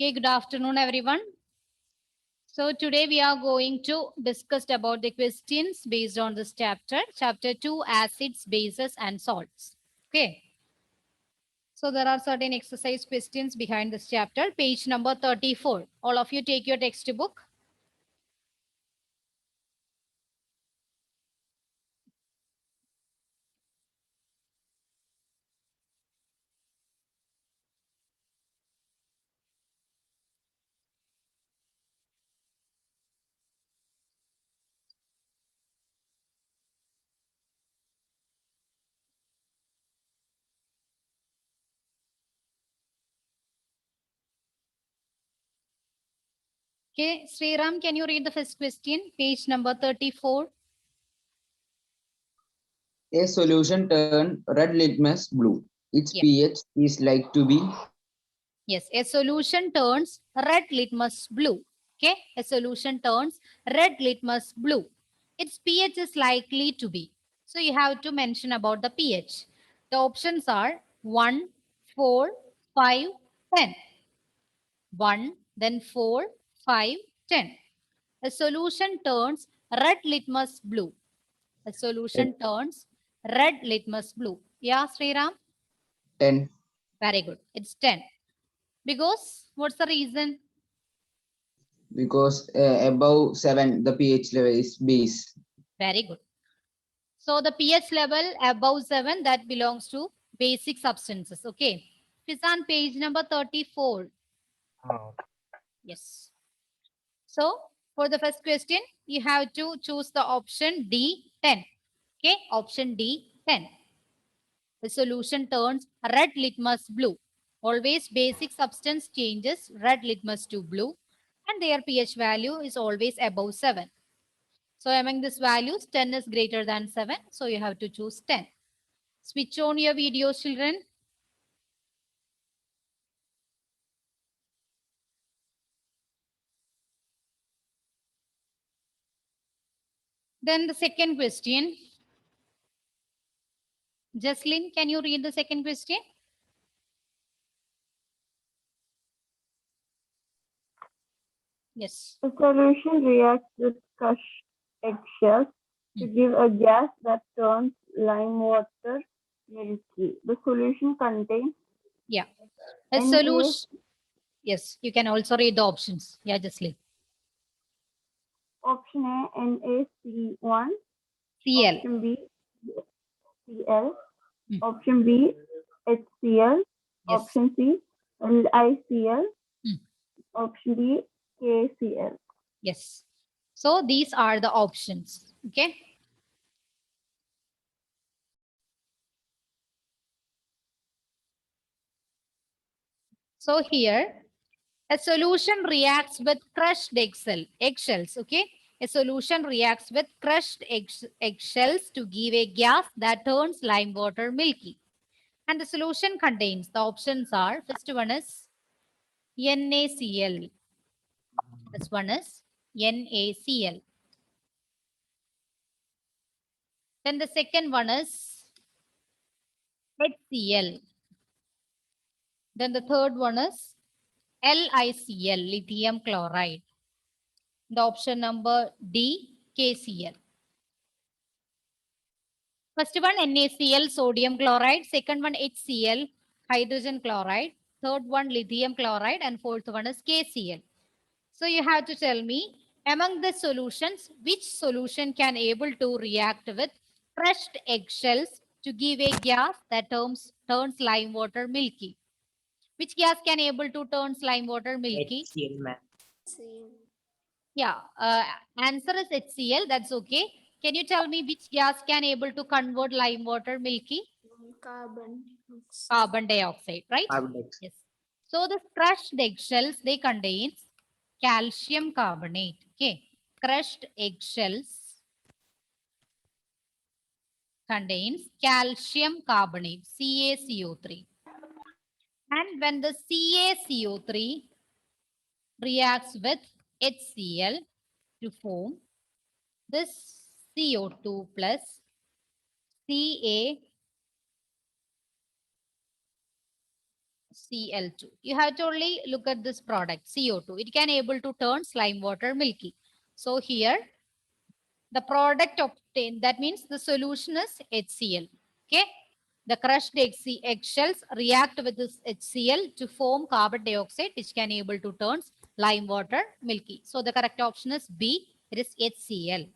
Okay, good afternoon, everyone. So today we are going to discuss about the questions based on this chapter, chapter 2, acids, bases, and salts. Okay. So there are certain exercise questions behind this chapter, page number 34. All of you take your textbook. Okay, Sriram, can you read the first question, page number 34? A solution turn red litmus blue. Its Yeah. pH is like to be Yes, a solution turns red litmus blue. Okay, a solution turns red litmus blue. Its pH is likely to be. So you have to mention about the pH. The options are 1, 4, 5, 10. 1, then 4, 5, 10. A solution turns red litmus blue. A solution turns red litmus blue. Yeah, Sriram? 10 Very good. It's 10. Because what's the reason? because above 7 the pH level is base. Very good. So the pH level above 7, that belongs to basic substances. Okay. It's on page number 34. Yes. So for the first question, you have to choose the option D, 10. Okay. Option D, 10. The solution turns red litmus blue. Always basic substance changes red litmus to blue, and their pH value is always above 7. So among these values, 10 is greater than 7. So you have to choose 10. Switch on your video, children. Then the second question. Jocelyn, can you read the second question? Yes. The solution reacts with crushed eggshells to give a gas that turns lime water milky. The solution contains Yeah. A Na. solution. Yes, you can also read the options. Yeah, Jocelyn. Option A, NaC1. Cl. Option B, Cl. Hmm. Option B, HCl. Yes. Option C, LiCl. Hmm. Option D, KCl. Yes. So these are the options. Okay. So here, a solution reacts with crushed eggshells. Okay. A solution reacts with crushed eggshells to give a gas that turns lime water milky. And the solution contains, the options are, first one is NaCl. This one is NaCl. Then the second one is HCl. Then the third one is LiCl, lithium chloride. The option number D, KCl. First one NaCl, sodium chloride. Second one HCl, hydrogen chloride. Third one lithium chloride, and fourth one is KCl. So you have to tell me, among the solutions, which solution can able to react with crushed eggshells to give a gas that turns lime water milky? Which gas can able to turn lime water milky? HCl, ma'am. Yeah, answer is HCl. That's okay. Can you tell me which gas can able to convert lime water milky? Carbon dioxide, right? Carbon dioxide. Yes. So the crushed eggshells, they contain calcium carbonate. Okay. Crushed eggshells contains calcium carbonate, CaCO3. And when the CaCO3 reacts with HCl to form this CO2 plus Ca Cl2. You have to only look at this product, CO2. It can able to turn slime water milky. So here, the product obtained, that means the solution is HCl. Okay. The crushed eggshells react with this HCl to form carbon dioxide, which can able to turn lime water milky. So the correct option is B. It is HCl.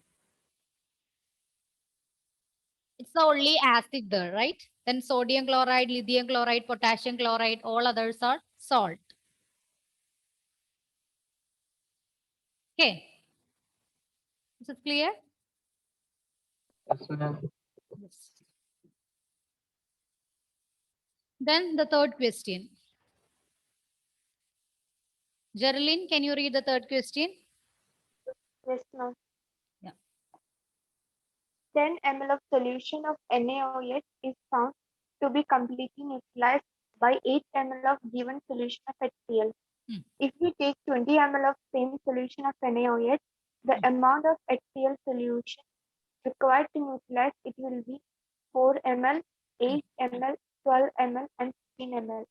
It's the only acid there, right? Then sodium chloride, lithium chloride, potassium chloride, all others are salt. Okay. Is it clear? Yes, ma'am. Yes. Then the third question. Geraldine, can you read the third question? Yes, ma'am. Yeah. 10 ml of solution of NaOH is found to be completely neutralized by 8 ml of given solution of HCl. Hmm. If we take 20 ml of same solution of NaOH, the amount of HCl solution required to neutralize it will be 4 ml, 8 ml, 12 ml, and 16 ml.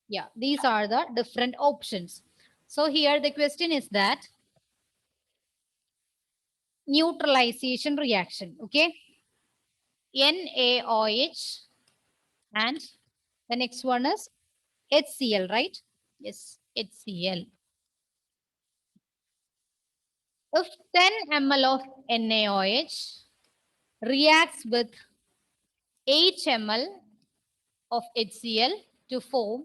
Yeah, these are the different options. So here the question is that neutralization reaction, okay? NaOH and the next one is HCl, right? Yes, HCl. If 10 ml of NaOH reacts with 8 ml of HCl to form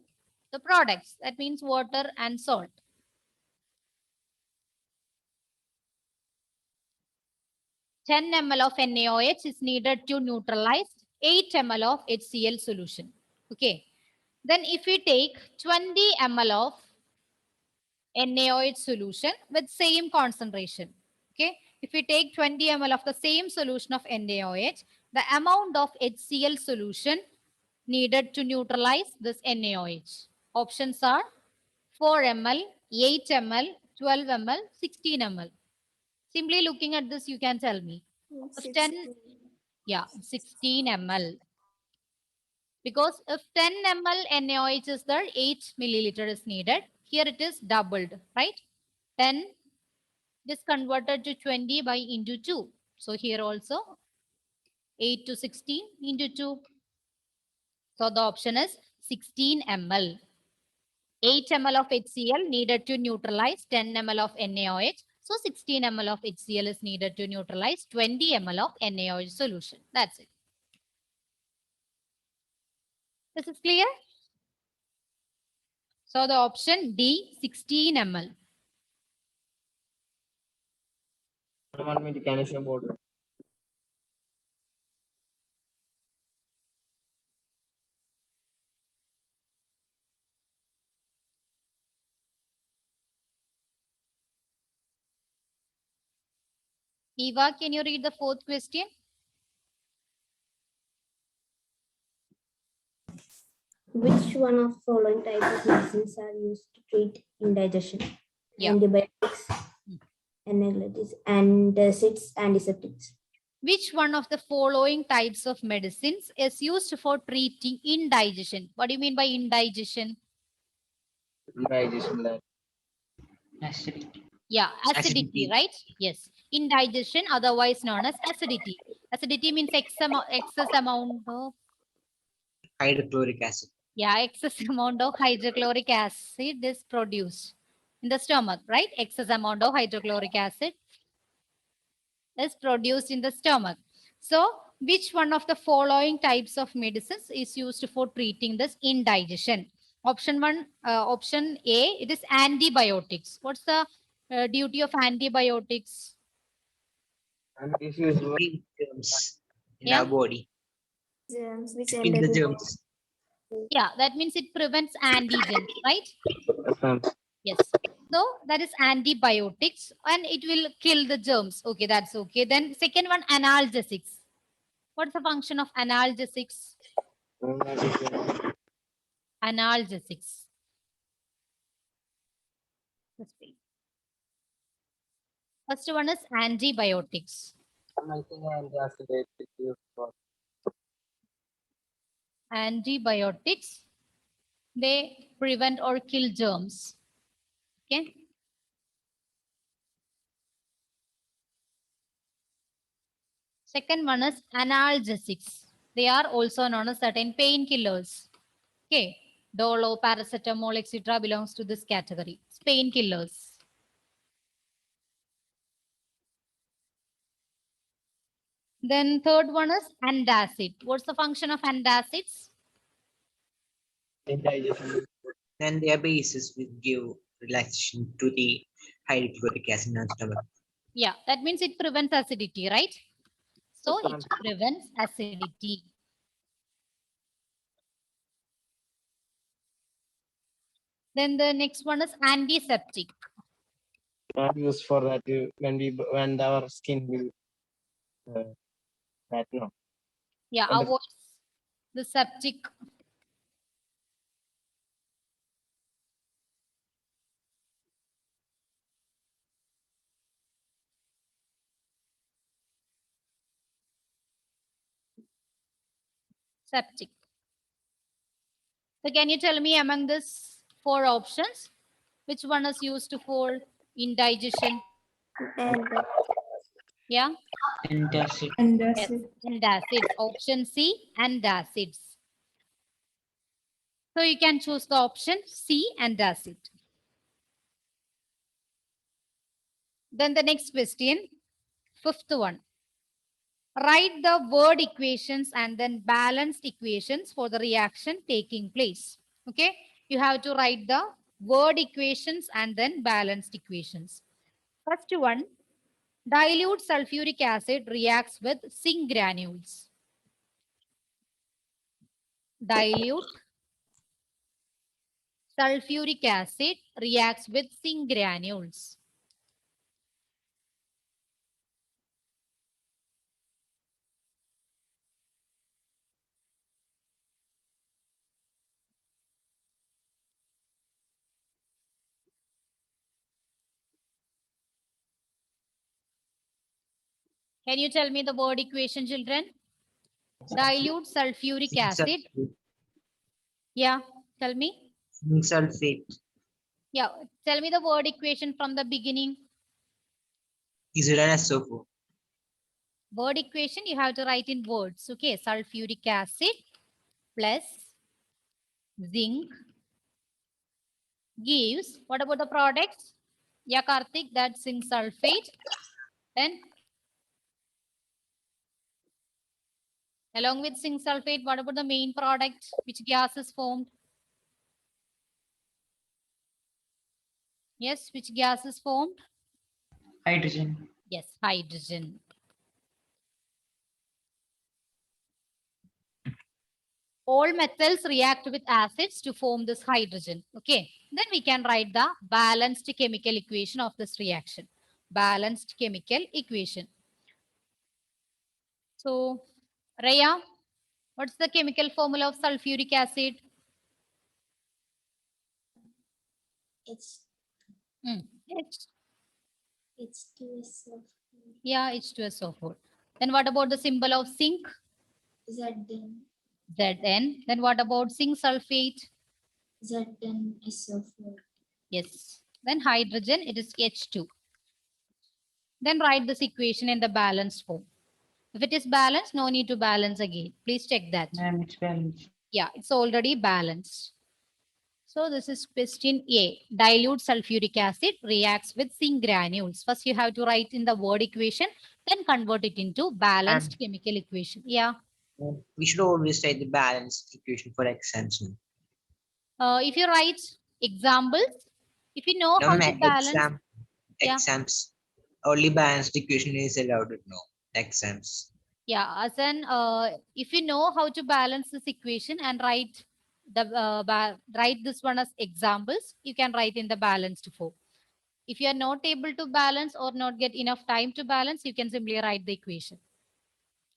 the products, that means water and salt. 10 ml of NaOH is needed to neutralize 8 ml of HCl solution. Okay. Then if we take 20 ml of NaOH solution with same concentration. Okay. If we take 20 ml of the same solution of NaOH, the amount of HCl solution needed to neutralize this NaOH. Options are 4 ml, 8 ml, 12 ml, 16 ml. Simply looking at this, you can tell me. If 10, yeah, 16 ml. Because if 10 ml NaOH is there, 8 milliliter is needed. Here it is doubled, right? 10 is converted to 20 by into 2. So here also 8 to 16 into 2. So the option is 16 ml. 8 ml of HCl needed to neutralize 10 ml of NaOH. So 16 ml of HCl is needed to neutralize 20 ml of NaOH solution. That's it. This is clear? So the option D, 16 ml. Want me to calcium water? Eva, can you read the fourth question? Which one of following types of medicines are used to treat indigestion? Yeah. Antibiotics, analgesics, antacids, antiseptics. Which one of the following types of medicines is used for treating indigestion? What do you mean by indigestion? Digestion, like acidity. Yeah, acidity, Acidity. right? Yes. Indigestion, otherwise known as acidity. Acidity means excess amount of, Hydrochloric acid. yeah, excess amount of hydrochloric acid is produced in the stomach, right? Excess amount of hydrochloric acid is produced in the stomach. So, which one of the following types of medicines is used for treating this indigestion? Option one, option A, it is antibiotics. What's the duty of antibiotics? And this is very germs in Yeah. our body. Germs which In the germs. Yeah, that means it prevents antigens, right? Yes, ma'am. Yes. So that is antibiotics and it will kill the germs. Okay, that's okay. Then second one, analgesics. What's the function of analgesics? Analgesics. Let's see. First one is antibiotics. Antibiotics. They prevent or kill germs. Okay. Second one is analgesics. They are also known as certain painkillers. Okay. Dolo, paracetamol, etc. belongs to this category. It's painkillers. Then third one is antacid. What's the function of antacids? Indigestion. And their bases will give relaxation to the hydrochloric acid in our stomach. Yeah, that means it prevents acidity, right? So Yes, it ma'am. prevents acidity. Then the next one is antiseptic. Not used for that when our skin will that no. Yeah, And the- avoids the septic. Septic. So can you tell me among these four options, which one is used for indigestion? And Yeah, Antacid. yes, antacids. Option C, antacids. So you can choose the option C, antacid. Then the next question, fifth one. Write the word equations and then balanced equations for the reaction taking place. Okay, you have to write the word equations and then balanced equations. First one, dilute sulfuric acid reacts with zinc granules. Dilute sulfuric acid reacts with zinc granules. Can you tell me the word equation, children? Dilute sulfuric Zinc acid. sulfate. Yeah, tell me. Zinc sulfate. Yeah, tell me the word equation from the beginning. Is it an SO4? Word equation, you have to write in words. Okay, sulfuric acid plus zinc gives, what about the products? Yeah, Karthik, that's zinc sulfate. Then, along with zinc sulfate, what about the main product? Which gas is formed? Yes, which gas is formed? Hydrogen. Yes, hydrogen. All metals react with acids to form this hydrogen. Okay, then we can write the balanced chemical equation of this reaction. Balanced chemical equation. So, Raya, what's the chemical formula of sulfuric acid? it's H. H2SO4. Yeah, H2SO4. Then what about the symbol of zinc? Zn Zn. Then what about zinc sulfate? ZnSO4. Yes. Then hydrogen, it is H2. Then write this equation in the balanced form. If it is balanced, no need to balance again. Please check that. Ma'am, it's balanced. Yeah, it's already balanced. So this is question A. Dilute sulfuric acid reacts with zinc granules. First, you have to write in the word equation, then convert it into balanced chemical equation. Yeah. We should always write the balanced equation for exams. If you write examples, if you know No, how to ma'am, balance, yeah. exams. Only balanced equation is allowed. No, exams. Yeah, as an if you know how to balance this equation and write the write this one as examples, you can write in the balanced form. If you are not able to balance or not get enough time to balance, you can simply write the equation.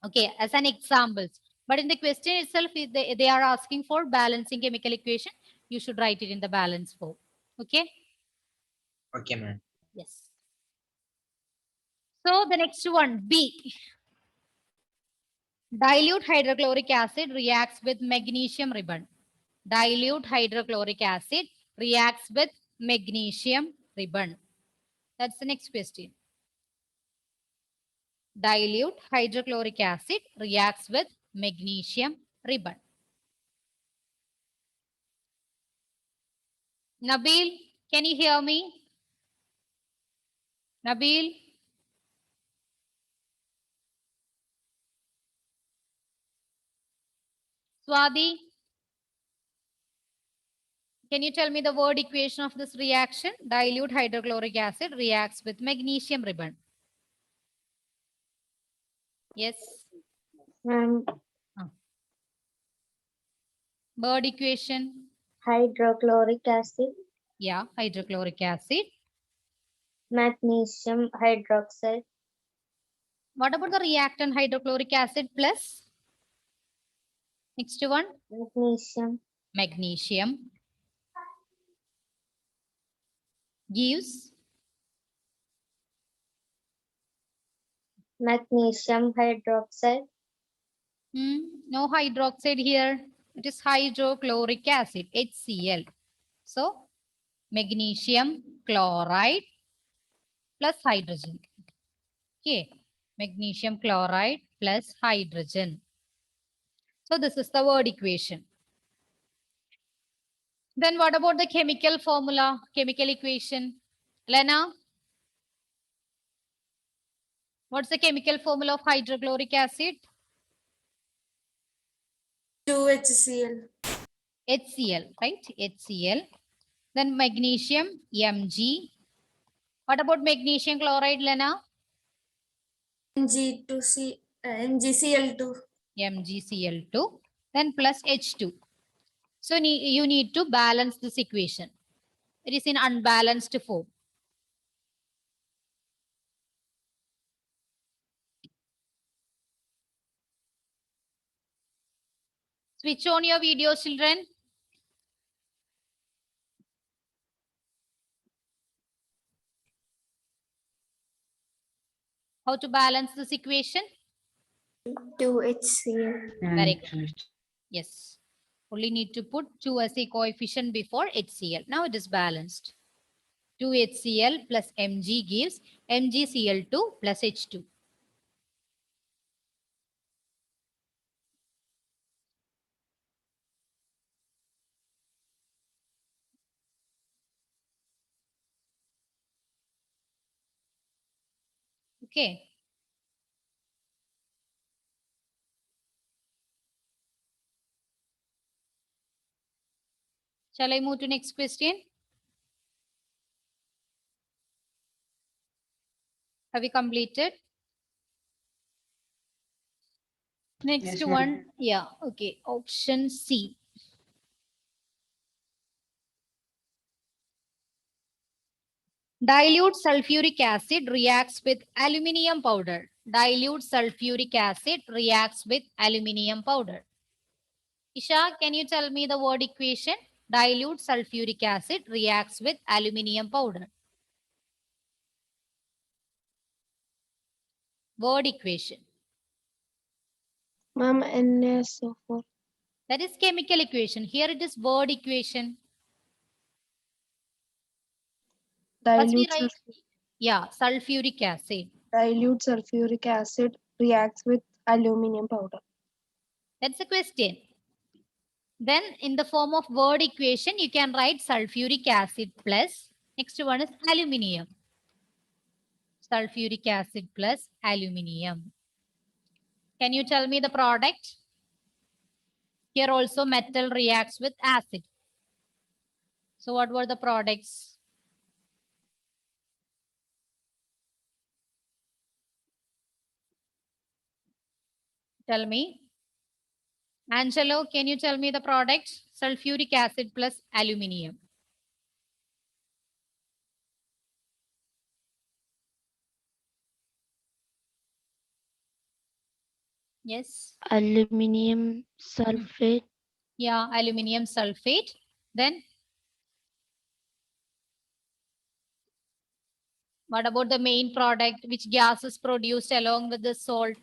Okay, as an examples. But in the question itself, if they are asking for balancing chemical equation, you should write it in the balance form. Okay. Okay, ma'am. Yes. So the next one, B. Dilute hydrochloric acid reacts with magnesium ribbon. Dilute hydrochloric acid reacts with magnesium ribbon. That's the next question. Dilute hydrochloric acid reacts with magnesium ribbon. Nabil, can you hear me? Nabil? Swati? Can you tell me the word equation of this reaction? Dilute hydrochloric acid reacts with magnesium ribbon. Yes. And Word equation. hydrochloric acid, Yeah, hydrochloric acid. magnesium hydroxide, What about the reactant hydrochloric acid plus? Next one, magnesium, magnesium. Gives magnesium hydroxide, no hydroxide here. It is hydrochloric acid, HCl. So, magnesium chloride plus hydrogen. Okay, magnesium chloride plus hydrogen. So, this is the word equation. Then what about the chemical formula, chemical equation? Lena, what's the chemical formula of hydrochloric acid? 2HCl. HCl, right? HCl. Then magnesium, Mg. What about magnesium chloride, Lena? MgCl2. MgCl2. Then plus H2. So you need to balance this equation. It is in unbalanced form. Switch on your video, children. How to balance this equation? 2HCl. Very good. Yes. Only need to put 2 as a coefficient before HCl. Now it is balanced. 2HCl plus Mg gives MgCl2 plus H2. Okay. Shall I move to next question? Have we completed? Next Yes, ma'am. one. Yeah. Okay. Option C. Dilute sulfuric acid reacts with aluminium powder. Dilute sulfuric acid reacts with aluminium powder. Isha, can you tell me the word equation? Dilute sulfuric acid reacts with aluminium powder. Word equation. Ma'am, NaSO4. That is chemical equation. Here it is word equation. First we write, yeah, sulfuric acid. Dilute sulfuric acid reacts with aluminum powder. That's the question. Then in the form of word equation, you can write sulfuric acid plus, next one is aluminium. Sulfuric acid plus aluminium. Can you tell me the product? Here also metal reacts with acid. So what were the products? Tell me. Angelo, can you tell me the product? Sulfuric acid plus aluminium. Yes. Aluminum sulfate. Yeah, aluminium sulfate. Then what about the main product? Which gas is produced along with the salt?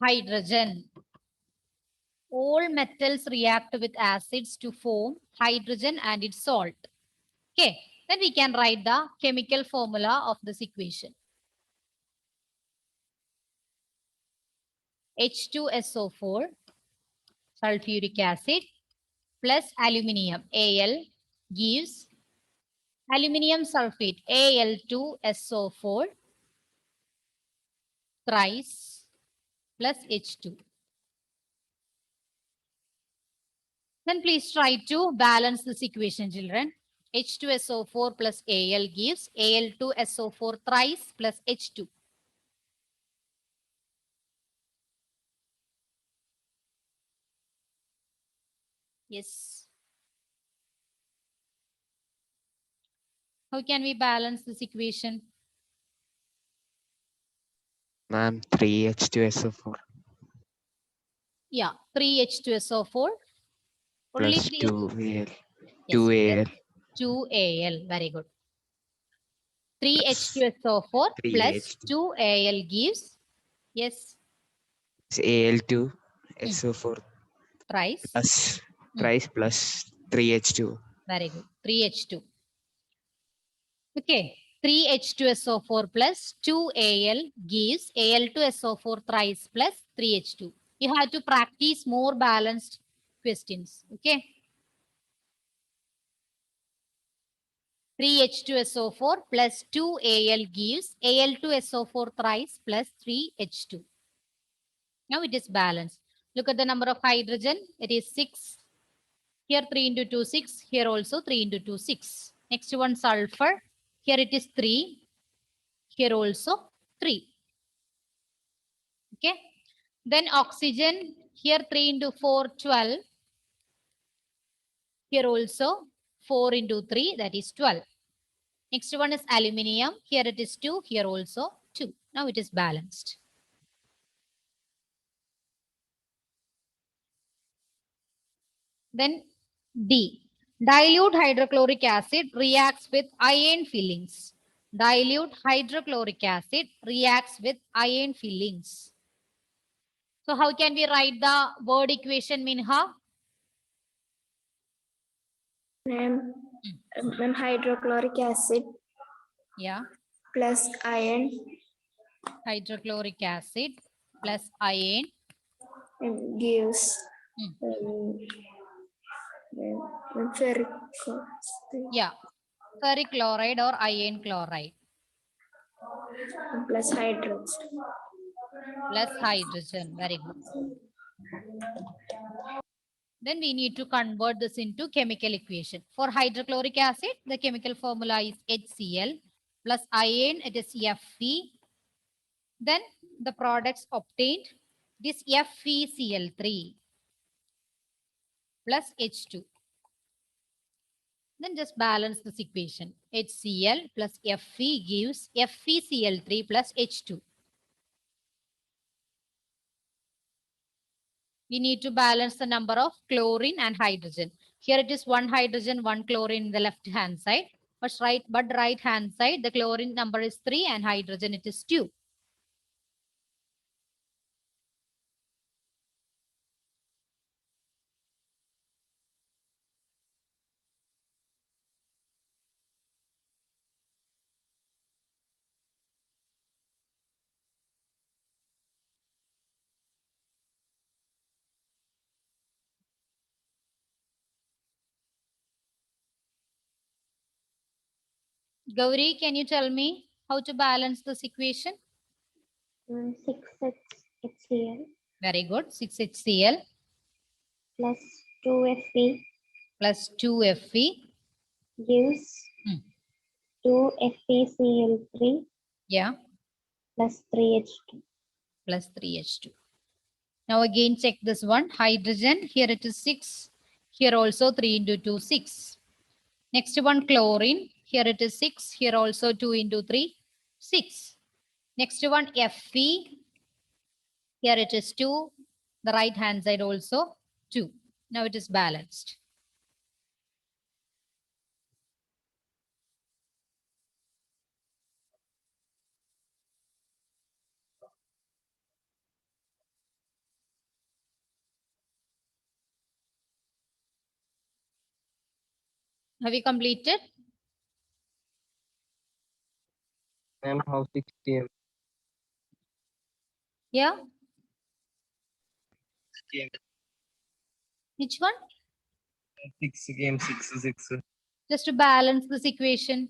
Hydrogen. all metals react with acids to form hydrogen and its salt. Okay, then we can write the chemical formula of this equation. H2SO4 sulfuric acid plus aluminium Al gives aluminium sulfate Al2SO4 thrice plus H2. Then please try to balance this equation, children. H2SO4 plus Al gives Al2SO4 thrice plus H2. Yes. How can we balance this equation? Ma'am, 3H2SO4 Yeah, 3H2SO4. Only plus 3. 2Al. Yes, 2Al 2Al. Very good. 3H2SO4 plus 3H2 2Al gives, yes, Al2SO4 thrice. plus Hmm. thrice plus 3H2. Very good. 3H2. Okay. 3H2SO4 plus 2Al gives Al2SO4 thrice plus 3H2. You have to practice more balanced questions. Okay. 3H2SO4 plus 2Al gives Al2SO4 thrice plus 3H2. Now it is balanced. Look at the number of hydrogen. It is 6. Here 3 into 2, 6. Here also 3 into 2, 6. Next one sulfur. Here it is 3. Here also 3. Okay. Then oxygen. Here 3 into 4, 12. Here also 4 into 3, that is 12. Next one is aluminium. Here it is 2. Here also 2. Now it is balanced. Then D. Dilute hydrochloric acid reacts with iron fillings. Dilute hydrochloric acid reacts with iron fillings. So how can we write the word equation, Minha? Ma'am, ma'am, hydrochloric acid Yeah, plus iron hydrochloric acid plus iron. gives Hmm. ferric Yeah, ferric chloride or iron chloride plus hydrogen. plus hydrogen. Very good. Then we need to convert this into chemical equation. For hydrochloric acid, the chemical formula is HCl plus iron, it is Fe. Then the products obtained, this FeCl3 plus H2. Then just balance this equation. HCl plus Fe gives FeCl3 plus H2. We need to balance the number of chlorine and hydrogen. Here it is 1 hydrogen, 1 chlorine in the left hand side. But right hand side, the chlorine number is 3 and hydrogen it is 2. Gauri, can you tell me how to balance this equation? 6HCl Very good. 6HCl plus 2Fe plus 2Fe. gives 2FeCl3 Yeah, plus 3H2. plus 3H2. Now again check this one. Hydrogen, here it is 6. Here also 3 into 2, 6. Next one chlorine. Here it is 6. Here also 2 into 3, 6. Next one Fe. Here it is 2. The right hand side also 2. Now it is balanced. Have you completed? Ma'am, how 60 Yeah. game? Which one? 6. Just to balance this equation.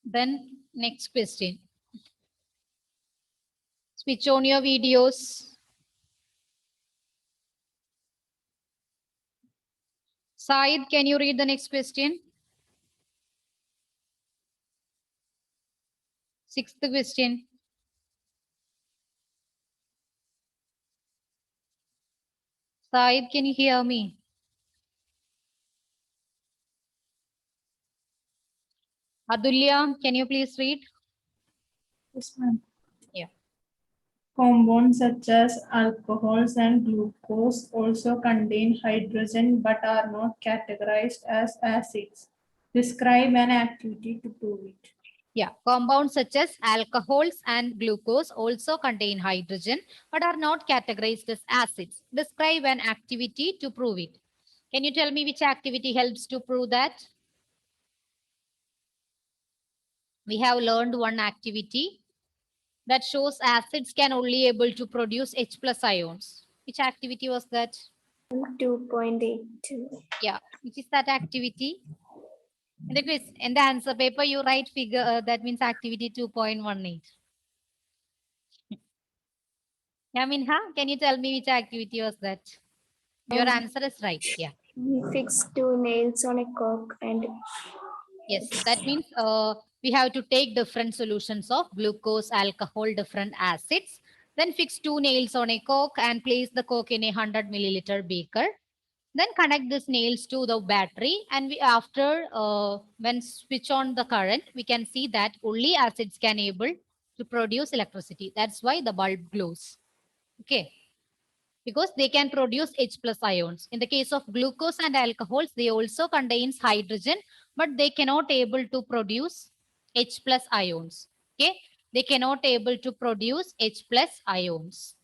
Then next question. Switch on your videos. Said, can you read the next question? Sixth question. Said, can you hear me? Adulya, can you please read? Yes, ma'am. Yeah. Compounds such as alcohols and glucose also contain hydrogen but are not categorized as acids. Describe an activity to prove it. Yeah, compounds such as alcohols and glucose also contain hydrogen but are not categorized as acids. Describe an activity to prove it. Can you tell me which activity helps to prove that? We have learned one activity that shows acids can only able to produce H plus ions. Which activity was that? 2.82. Yeah, which is that activity? In the quiz, in the answer paper, you write figure, that means activity 2.18. Yeah, Minha, can you tell me which activity was that? Your answer is right. Yeah. We fix 2 nails on a cork and Yes, that means we have to take different solutions of glucose, alcohol, different acids, then fix 2 nails on a cork and place the cork in a 100 milliliter beaker. Then connect these nails to the battery, and we after when switch on the current, we can see that only acids can able to produce electricity. That's why the bulb glows. Okay. Because they can produce H plus ions. In the case of glucose and alcohols, they also contains hydrogen, but they cannot able to produce H plus ions. Okay, they cannot able to produce H plus ions.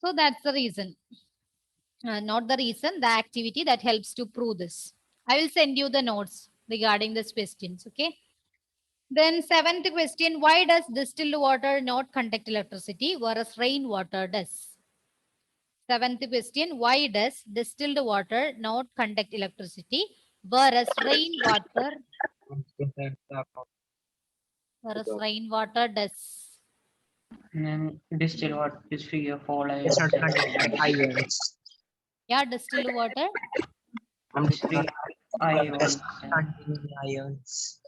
So that's the reason. Not the reason, the activity that helps to prove this. I will send you the notes regarding this questions. Okay. Then seventh question, why does distilled water not conduct electricity whereas rainwater does? Seventh question, why does distilled water not conduct electricity whereas rainwater does? And distilled water is free of all Does ions. not contain ions. Yeah, distilled water. It's free Does ions. not contain ions.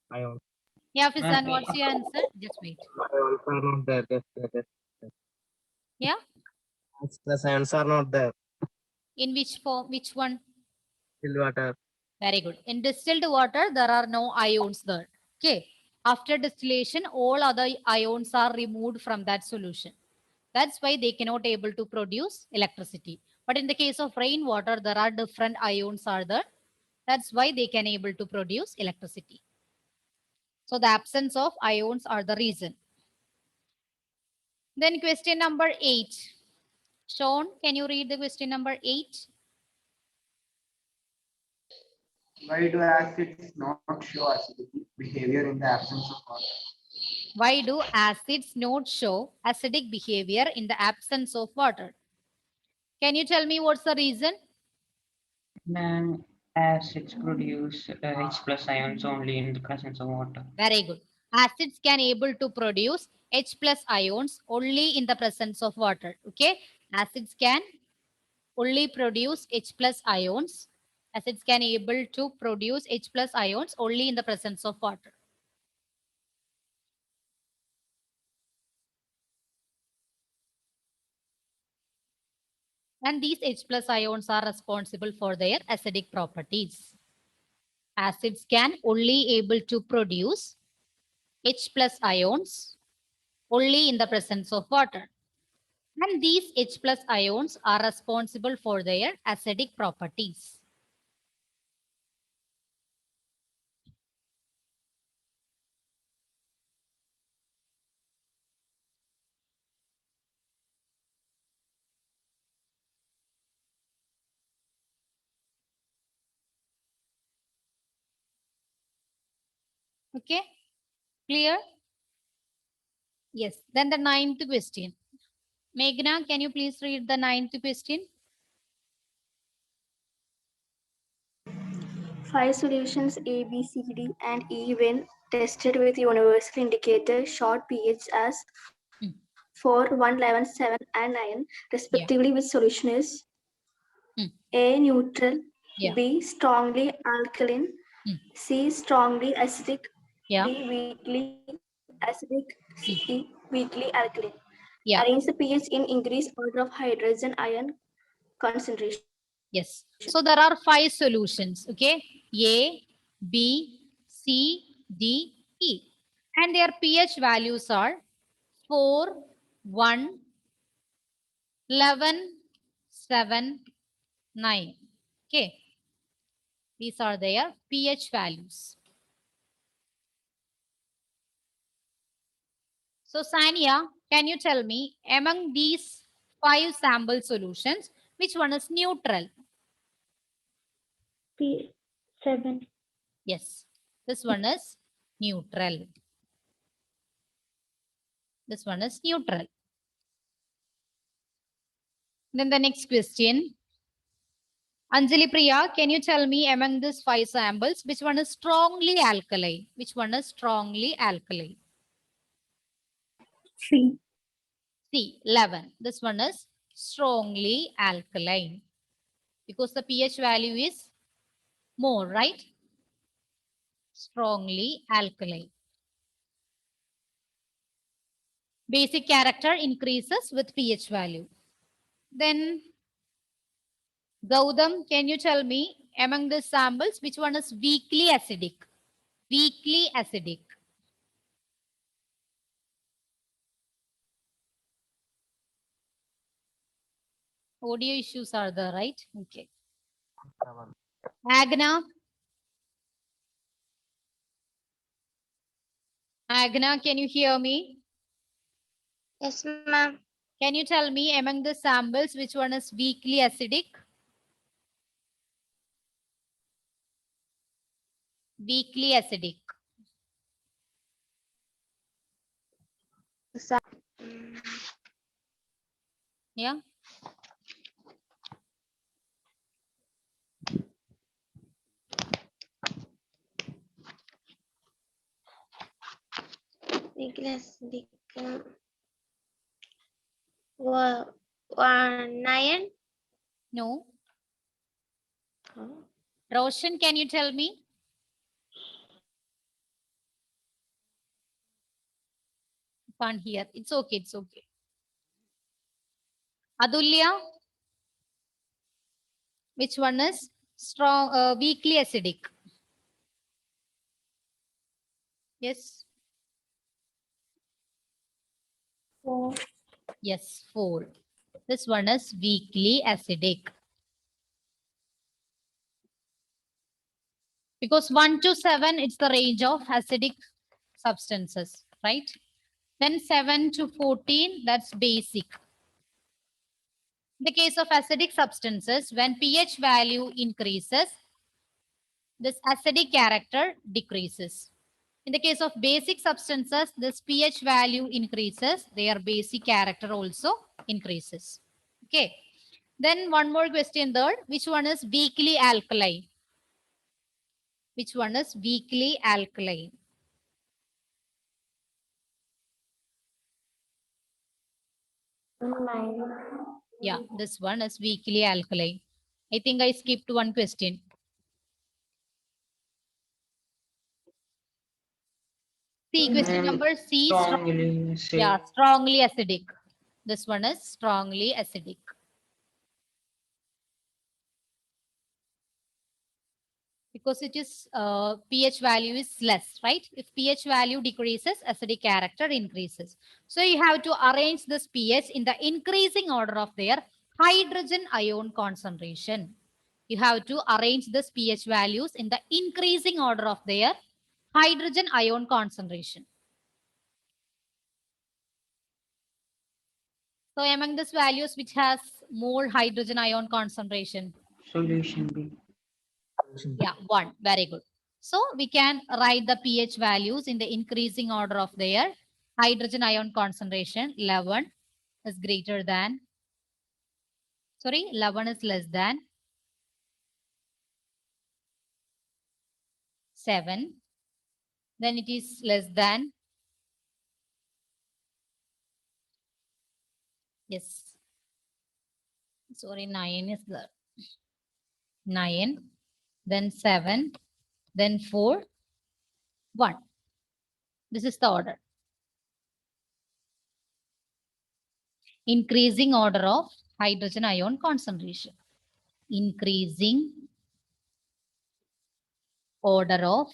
Ions Yeah, Ma'am, Fisan, what's your answer? Just wait. are not there. Yeah, H plus ions are not there. in which form, which one? Still water. Very good. In distilled water, there are no ions there. Okay. After distillation, all other ions are removed from that solution. That's why they cannot able to produce electricity. But in the case of rainwater, there are different ions are there. That's why they can able to produce electricity. So the absence of ions are the reason. Then question number 8. Sean, can you read the question number 8? Why do acids not show acidity behavior in the absence of water? Why do acids not show acidic behavior in the absence of water? Can you tell me what's the reason? Then acids produce H plus ions only in the presence of water. Very good. Acids can able to produce H plus ions only in the presence of water. Okay. Acids can only produce H plus ions. Acids can able to produce H plus ions only in the presence of water. And these H plus ions are responsible for their acidic properties. Acids can only able to produce H plus ions only in the presence of water. And these H plus ions are responsible for their acidic properties. Okay, clear? Yes. Then the ninth question. Meghna, can you please read the ninth question? 5 solutions A, B, C, D, and E when tested with universal indicator short pH as 4, 1, 11, 7, and 9 respectively, which solution is A, neutral, Yeah. B, strongly alkaline, C, strongly acidic, Yeah. D, weakly acidic, E, weakly alkaline. Yeah. Arrange the pH in increased order of hydrogen ion concentration. Yes. So there are 5 solutions. Okay. A, B, C, D, E. And their pH values are 4, 1, 11, 7, 9. Okay. These are their pH values. So Sania, can you tell me among these 5 sample solutions, which one is neutral? P7. Yes, this one is neutral. This one is neutral. Then the next question. Anjali Priya, can you tell me among these 5 samples, which one is strongly alkaline? Which one is strongly alkaline? C. C, 11. This one is strongly alkaline because the pH value is more, right? Strongly alkaline. Basic character increases with pH value. Then Gautam, can you tell me among the samples, which one is weakly acidic? Weakly acidic. Audio issues are there, right? Okay. Agna. Agna, can you hear me? Yes, ma'am. Can you tell me among the samples, which one is weakly acidic? Weakly acidic. Yeah. Nicholas, well, 9. No. Oh. Roshan, can you tell me? Can't hear. It's okay. It's okay. Adulya, which one is strong, weakly acidic? Yes. 4. Yes, 4. This one is weakly acidic. Because 1 to 7, it's the range of acidic substances, right? Then 7 to 14, that's basic. In the case of acidic substances, when pH value increases, this acidic character decreases. In the case of basic substances, this pH value increases, their basic character also increases. Okay. Then one more question third, which one is weakly alkaline? Which one is weakly alkaline? Yeah, this one is weakly alkaline. I think I skipped one question. See, question number C. Strongly acidic. Yeah, strongly acidic. This one is strongly acidic. Because it is pH value is less, right? If pH value decreases, acidic character increases. So you have to arrange this pH in the increasing order of their hydrogen ion concentration. You have to arrange this pH values in the increasing order of their hydrogen ion concentration. So among these values, which has more hydrogen ion concentration? Solution B. Yeah, 1. Very good. So we can write the pH values in the increasing order of their hydrogen ion concentration. 11 is greater than, 11 is less than 7. Then it is less than, yes, 9 is there. 9, then 7, then 4, 1. This is the order. Increasing order of hydrogen ion concentration. Increasing order of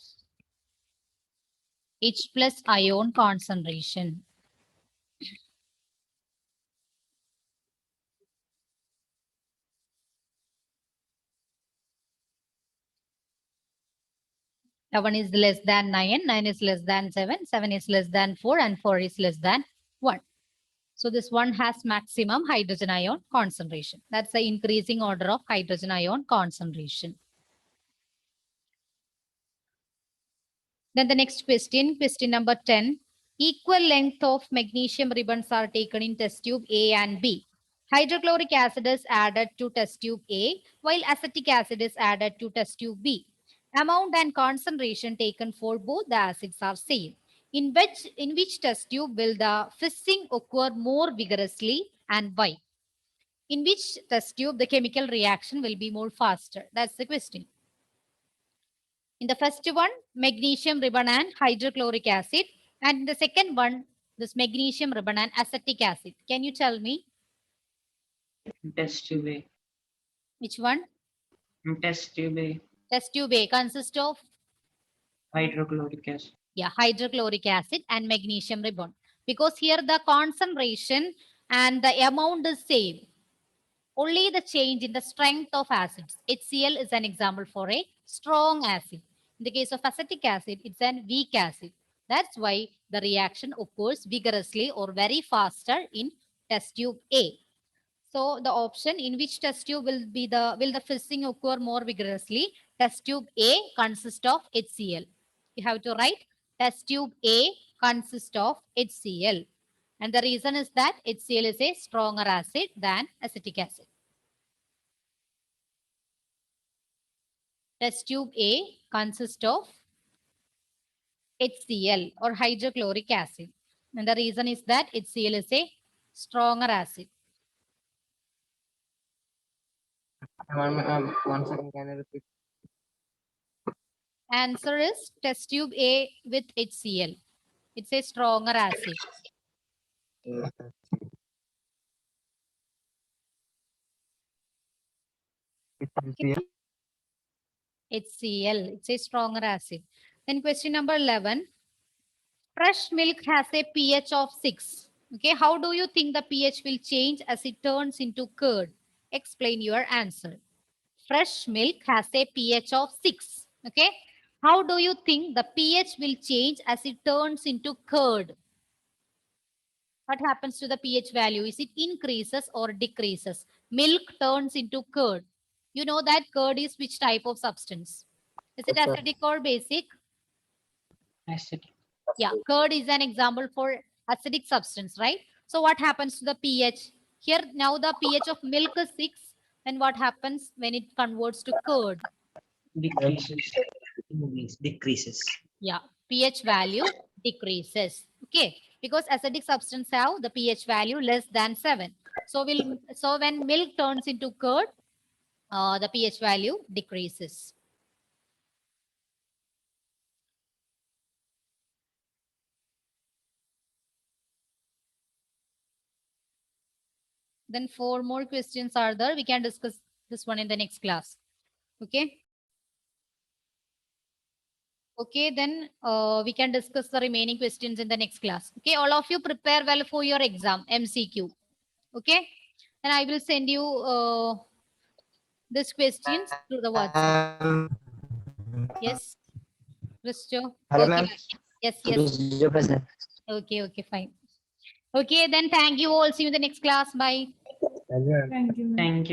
H plus ion concentration. One is less than 9, 9 is less than 7, 7 is less than 4, and 4 is less than 1. So this one has maximum hydrogen ion concentration. That's the increasing order of hydrogen ion concentration. Then the next question, question number 10. Equal length of magnesium ribbons are taken in test tube A and B. Hydrochloric acid is added to test tube A, while acetic acid is added to test tube B. Amount and concentration taken for both the acids are same. In which test tube will the fizzing occur more vigorously and why? In which test tube the chemical reaction will be more faster? That's the question. In the first one, magnesium ribbon and hydrochloric acid. And in the second one, this magnesium ribbon and acetic acid. Can you tell me? Test tube A. Which one? Test tube A. Test tube A consists of? Hydrochloric acid. Yeah, hydrochloric acid and magnesium ribbon. Because here the concentration and the amount is same. Only the change in the strength of acids. HCl is an example for a strong acid. In the case of acetic acid, it's an weak acid. That's why the reaction occurs vigorously or very faster in test tube A. So the option in which test tube will the fizzing occur more vigorously? Test tube A consists of HCl. You have to write test tube A consists of HCl. And the reason is that HCl is a stronger acid than acetic acid. Test tube A consists of HCl or hydrochloric acid. And the reason is that HCl is a stronger acid. One second, can I repeat? Answer is test tube A with HCl. It's a stronger acid. HCl, it's a stronger acid. Then question number 11. Fresh milk has a pH of 6. Okay, how do you think the pH will change as it turns into curd? Explain your answer. Fresh milk has a pH of 6. Okay, how do you think the pH will change as it turns into curd? What happens to the pH value? Is it increases or decreases? Milk turns into curd. You know that curd is which type of substance? Is it acidic or basic? Acidic. Yeah, curd is an example for acidic substance, right? So what happens to the pH? Here now the pH of milk is 6. Then what happens when it converts to curd? Decreases. Yeah, pH value decreases. Okay, because acidic substance have the pH value less than 7. So when milk turns into curd, the pH value decreases. Then 4 more questions are there. We can discuss this one in the next class. Okay. Okay, then we can discuss the remaining questions in the next class. Okay, all of you prepare well for your exam, MCQ. Okay, and I will send you these questions through the WhatsApp. Yes, Risto. Hello, Okay. ma'am. Yes, yes. Okay, fine. Okay, then thank you all. See you in the next class. Bye. Thank you. Thank you.